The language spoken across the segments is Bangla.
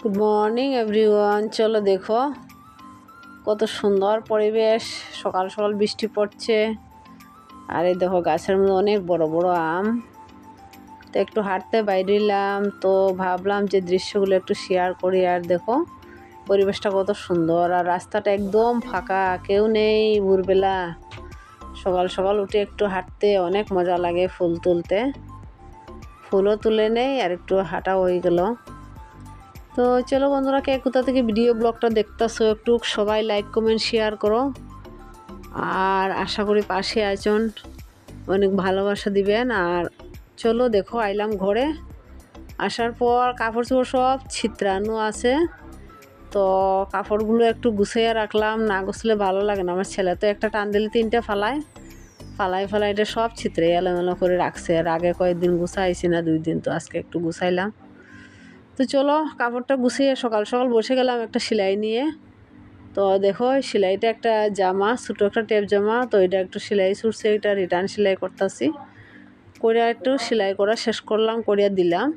Good morning everyone. চলো দেখো কত সুন্দর পরিবেশ, সকাল সকাল বৃষ্টি পড়ছে। আর এই দেখো গাছের মধ্যে অনেক বড় বড় আম। তো একটু হাঁটতে বাইরেলাম, তো ভাবলাম যে দৃশ্যগুলো একটু শেয়ার করি। আর দেখো পরিবেশটা কত সুন্দর, আর রাস্তাটা একদম ফাঁকা, কেউ নেই ভোরবেলা। সকাল সকাল উঠে একটু হাঁটতে অনেক মজা লাগে, ফুল তুলতে। ফুলও তুলে নেই আর একটু হাঁটা হয়ে গেল। তো চলো বন্ধুরা, কে কোথা থেকে ভিডিও ব্লগটা দেখতেছো একটু সবাই লাইক কমেন্ট শেয়ার করো। আর আশা করি পাশে আছেন, অনেক ভালোবাসা দিবেন। আর চলো দেখো আইলাম ঘরে। আসার পর কাপড় চোপড় সব ছিতরানো আছে, তো কাপড়গুলো একটু গুছিয়ে রাখলাম। না গুছলে ভালো লাগে না। আমার ছেলে তো একটা টান দিলে তিনটে ফালাই এটা সব ছিতরে এলোমেলো করে রাখছে। আর আগে কয়েকদিন গুছাইছি না, 2 দিন, তো আজকে একটু গুছাইলাম। তো চলো কাপড়টা গুছিয়ে সকাল সকাল বসে গেলাম একটা সেলাই নিয়ে। তো দেখো সেলাইটা একটা জামা, ছোটো একটা টেপ জামা, তো এটা একটু সেলাই ছুটছে, এটা রিটার্ন সেলাই করতেছি। করিয়া একটু সেলাই করা শেষ করলাম, করিয়া দিলাম।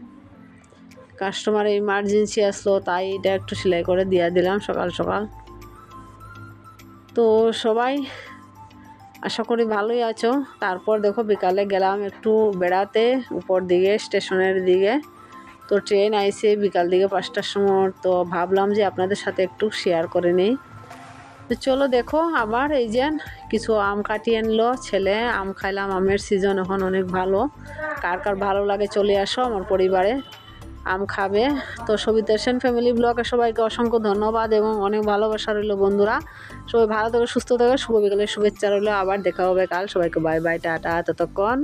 কাস্টমার ইমার্জেন্সি আসলো, তাই এটা একটু সেলাই করে দিয়ে দিলাম সকাল সকাল। তো সবাই আশা করি ভালোই আছো। তারপর দেখো বিকালে গেলাম একটু বেড়াতে উপর দিকে, স্টেশনের দিকে। তো ট্রেন আইসে বিকাল দিকে 5টার সময়, তো ভাবলাম যে আপনাদের সাথে একটু শেয়ার করে নিই। তো চলো দেখো আবার এই যে কিছু আম কাটিয়ে আনলো ছেলে। আম খাইলাম, আমের সিজন এখন অনেক ভালো। কার কার ভালো লাগে চলে আসো আমার পরিবারে, আম খাবে। তো সবিতা সেন ফ্যামিলি ব্লগে সবাইকে অসংখ্য ধন্যবাদ এবং অনেক ভালোবাসা রইলো বন্ধুরা। সবাই ভালো থেকে সুস্থ থেকে শুভ বিকালের শুভেচ্ছা রইলো। আবার দেখা হবে কাল। সবাইকে বাই বাই, টাটা, ততক্ষণ।